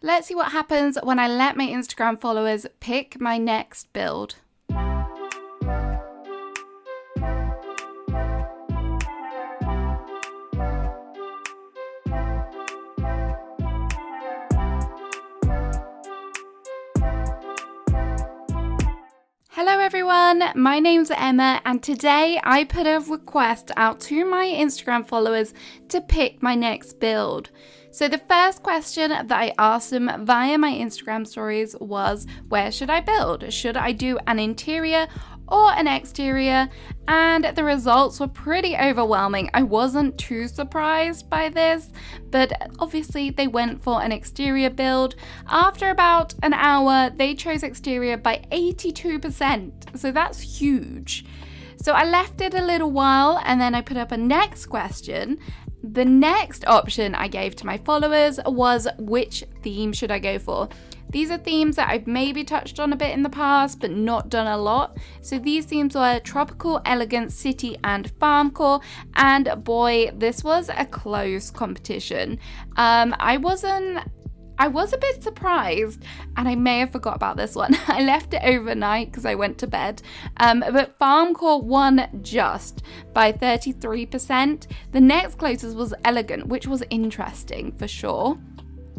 Let's see what happens when I let my Instagram followers pick my next build. Hello everyone, my name's Emma and today I put a request out to my Instagram followers to pick my next build. So the first question that I asked them via my Instagram stories was, where should I build? Should I do an interior or an exterior? And the results were pretty overwhelming. I wasn't too surprised by this, but obviously they went for an exterior build. After about an hour, they chose exterior by 82%, so that's huge. So I left it a little while and then I put up a next question. The next option I gave to my followers was, which theme should I go for? These are themes that I've maybe touched on a bit in the past, but not done a lot. So these themes were tropical, elegant, city, and farmcore. And boy, this was a close competition. I was a bit surprised, and I may have forgot about this one. I left it overnight because I went to bed. But farmcore won just by 33%. The next closest was elegant, which was interesting for sure.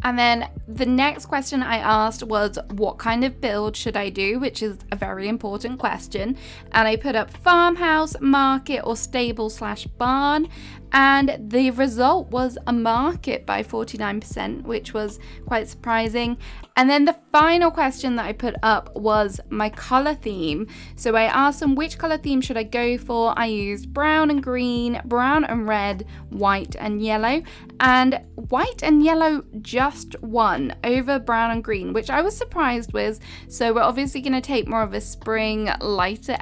And then the next question I asked was, what kind of build should I do? Which is a very important question. And I put up farmhouse, market, or stable/barn. And the result was a market by 49%, which was quite surprising. And then the final question that I put up was my color theme. So I asked them, which color theme should I go for? I used brown and green, brown and red, white and yellow. And white and yellow just won over brown and green, which I was surprised with. So we're obviously going to take more of a spring, lighter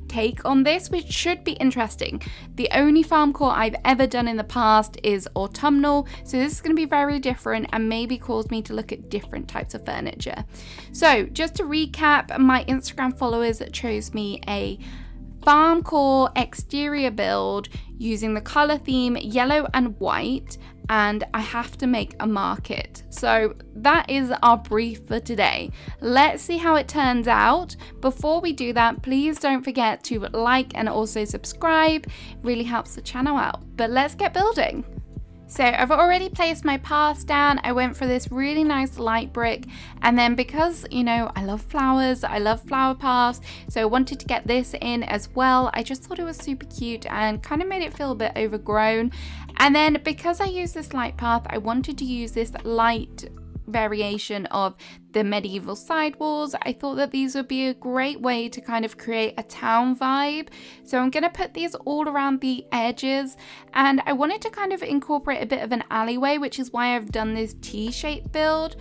take on this, which should be interesting. The only farmcore I've ever done in the past is autumnal, so this is going to be very different and maybe cause me to look at different types of furniture. So just to recap, my Instagram followers chose me a farmcore exterior build using the color theme yellow and white, and I have to make a market. So that is our brief for today. Let's see how it turns out. Before we do that, please don't forget to like and also subscribe. It really helps the channel out. But let's get building. So I've already placed my paths down. I went for this really nice light brick, and then because, you know, I love flowers, I love flower paths, so I wanted to get this in as well. I just thought it was super cute and kind of made it feel a bit overgrown. And then because I use this light path, I wanted to use this light variation of the medieval sidewalls. I thought that these would be a great way to kind of create a town vibe. So I'm going to put these all around the edges, and I wanted to kind of incorporate a bit of an alleyway, which is why I've done this T-shaped build.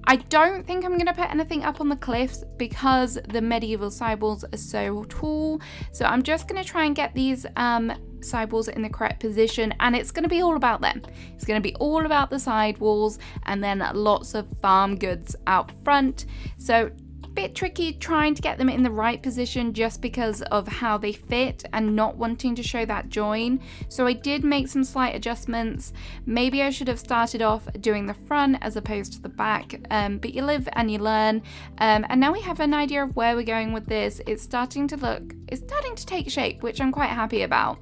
I don't think I'm going to put anything up on the cliffs because the medieval sidewalls are so tall. So I'm just going to try and get these sidewalls in the correct position, and it's going to be all about them. It's going to be all about the sidewalls, and then lots of farm goods out front. So bit tricky trying to get them in the right position just because of how they fit and not wanting to show that join. So I did make some slight adjustments. Maybe I should have started off doing the front as opposed to the back, but you live and you learn. And now we have an idea of where we're going with this. It's starting to take shape, which I'm quite happy about.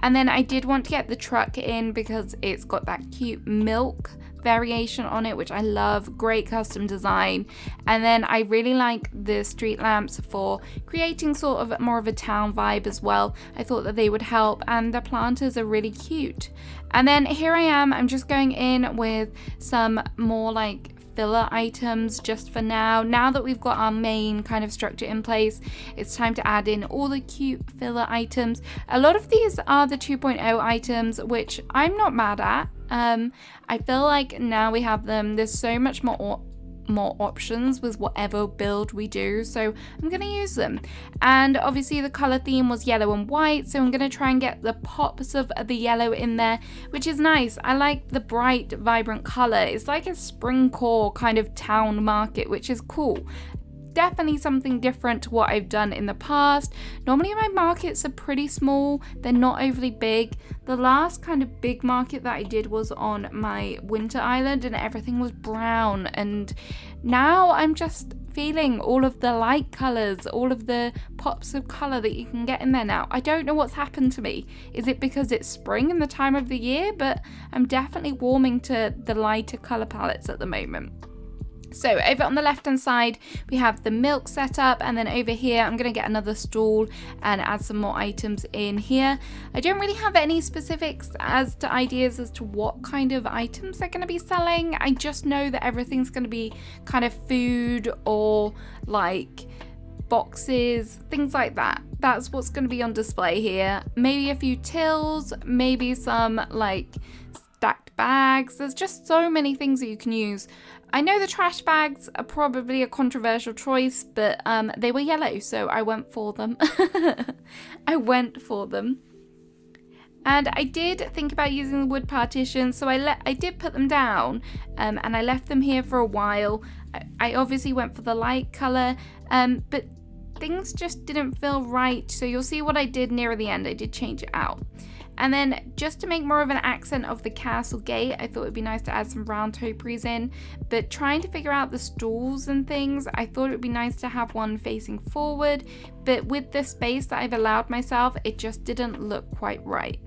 And then I did want to get the truck in because it's got that cute milk variation on it, which I love. Great custom design. And then I really like the street lamps for creating sort of more of a town vibe as well. I thought that they would help, and the planters are really cute. And then here I am, I'm just going in with some more like filler items just for now. Now that we've got our main kind of structure in place, it's time to add in all the cute filler items. A lot of these are the 2.0 items, which I'm not mad at. I feel like now we have them, there's so much more options with whatever build we do, so I'm going to use them. And obviously the color theme was yellow and white, so I'm going to try and get the pops of the yellow in there, which is nice. I like the bright vibrant color. It's like a spring core kind of town market, which is cool. definitely something different to what I've done in the past. Normally my markets are pretty small, they're not overly big. The last kind of big market that I did was on my winter island and everything was brown, and now I'm just feeling all of the light colours, all of the pops of colour that you can get in there now. I don't know what's happened to me. Is it because it's spring and the time of the year? But I'm definitely warming to the lighter colour palettes at the moment. So over on the left hand side we have the milk setup, and then over here I'm going to get another stool and add some more items in here. I don't really have any specifics as to ideas as to what kind of items they're going to be selling. I just know that everything's going to be kind of food or like boxes, things like that. That's what's going to be on display here. Maybe a few tills, maybe some like stacked bags. There's just so many things that you can use. I know the trash bags are probably a controversial choice, but they were yellow, so I went for them. And I did think about using the wood partitions, so I did put them down, and I left them here for a while. I obviously went for the light colour, but things just didn't feel right, so you'll see what I did near the end. I did change it out. And then just to make more of an accent of the castle gate, I thought it'd be nice to add some round topiaries in. But trying to figure out the stools and things, I thought it would be nice to have one facing forward. But with the space that I've allowed myself, it just didn't look quite right.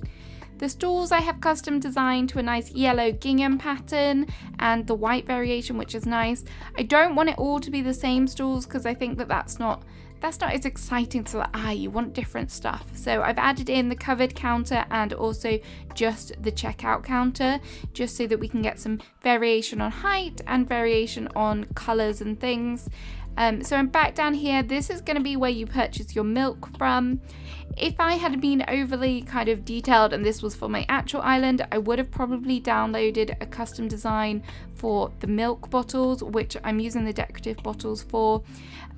The stools I have custom designed to a nice yellow gingham pattern and the white variation, which is nice. I don't want it all to be the same stools because I think that that's not as exciting to the eye. You want different stuff. So I've added in the covered counter and also just the checkout counter, just so that we can get some variation on height and variation on colors and things. So I'm back down here. This is going to be where you purchase your milk from. If I had been overly kind of detailed and this was for my actual island, I would have probably downloaded a custom design for the milk bottles, which I'm using the decorative bottles for.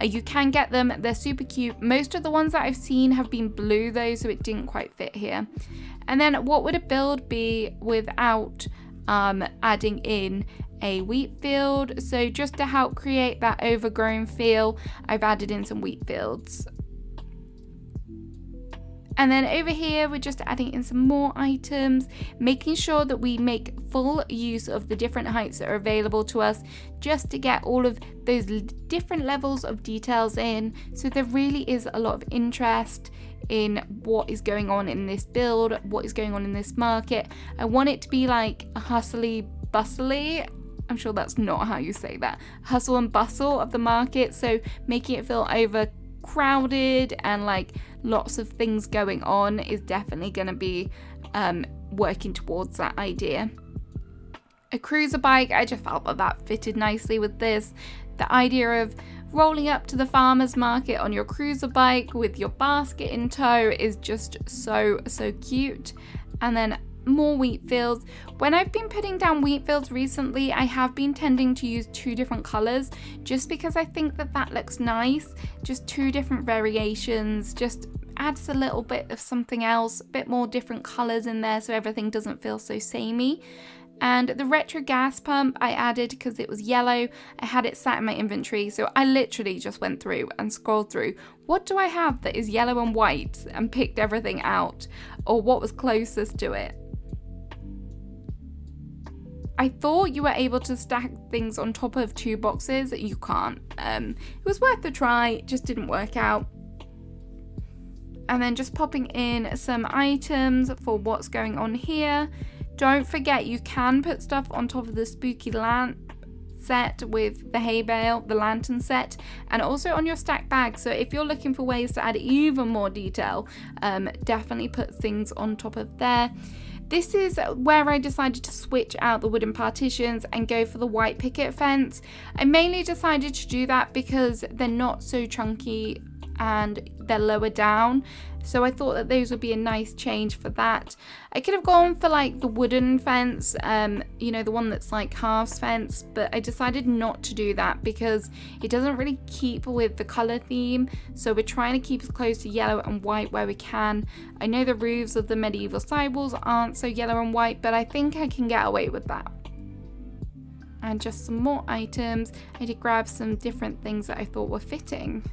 You can get them, they're super cute. Most of the ones that I've seen have been blue though, so it didn't quite fit here. And then what would a build be without adding in a wheat field? So just to help create that overgrown feel, I've added in some wheat fields. And then over here, we're just adding in some more items, making sure that we make full use of the different heights that are available to us, just to get all of those different levels of details in. So there really is a lot of interest in what is going on in this build, what is going on in this market. I want it to be like a hustly bustly, I'm sure that's not how you say that, hustle and bustle of the market. So making it feel overcrowded and like lots of things going on is definitely going to be working towards that idea. A cruiser bike, I just felt that fitted nicely with this. The idea of rolling up to the farmer's market on your cruiser bike with your basket in tow is just so cute. And then more wheat fields. When I've been putting down wheat fields recently, I have been tending to use two different colors just because I think that looks nice. Just two different variations, just adds a little bit of something else, a bit more different colors in there so everything doesn't feel so samey. And the retro gas pump I added because it was yellow. I had it sat in my inventory, so I literally just went through and scrolled through. What do I have that is yellow and white, and picked everything out, or what was closest to it. I thought you were able to stack things on top of two boxes. You can't. It was worth a try, it just didn't work out. And then just popping in some items for what's going on here. Don't forget, you can put stuff on top of the spooky lamp set with the hay bale, the lantern set, and also on your stack bag. So if you're looking for ways to add even more detail, definitely put things on top of there. This is where I decided to switch out the wooden partitions and go for the white picket fence. I mainly decided to do that because they're not so chunky and they're lower down, so I thought that those would be a nice change for that. I could have gone for like the wooden fence, you know, the one that's like halves fence, but I decided not to do that because it doesn't really keep with the color theme. So we're trying to keep as close to yellow and white where we can. I know the roofs of the medieval sidewalls aren't so yellow and white, but I think I can get away with that. and just some more items. I did grab some different things that I thought were fitting.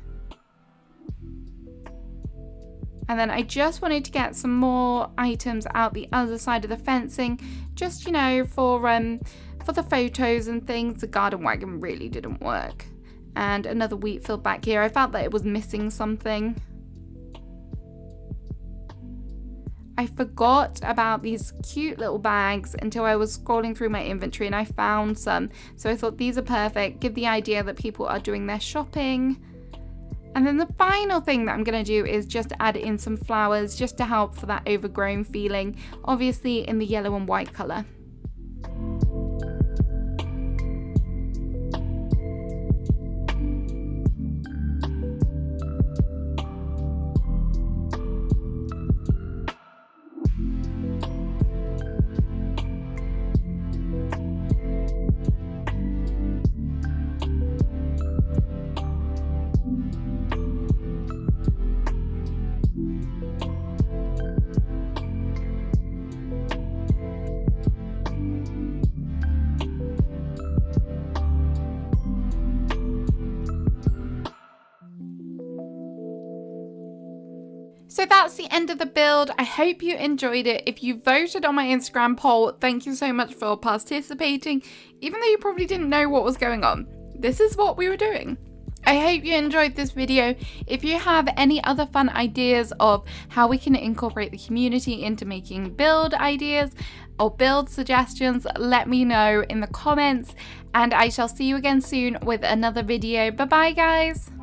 And then I just wanted to get some more items out the other side of the fencing, just, you know, for the photos and things. The garden wagon really didn't work. And another wheat field back here. I felt that it was missing something. I forgot about these cute little bags until I was scrolling through my inventory and I found some. So I thought these are perfect, give the idea that people are doing their shopping. And then the final thing that I'm going to do is just add in some flowers just to help for that overgrown feeling, obviously in the yellow and white colour. So that's the end of the build. I hope you enjoyed it. If you voted on my Instagram poll, thank you so much for participating. Even though you probably didn't know what was going on, this is what we were doing. I hope you enjoyed this video. If you have any other fun ideas of how we can incorporate the community into making build ideas or build suggestions, let me know in the comments, and I shall see you again soon with another video. Bye bye, guys.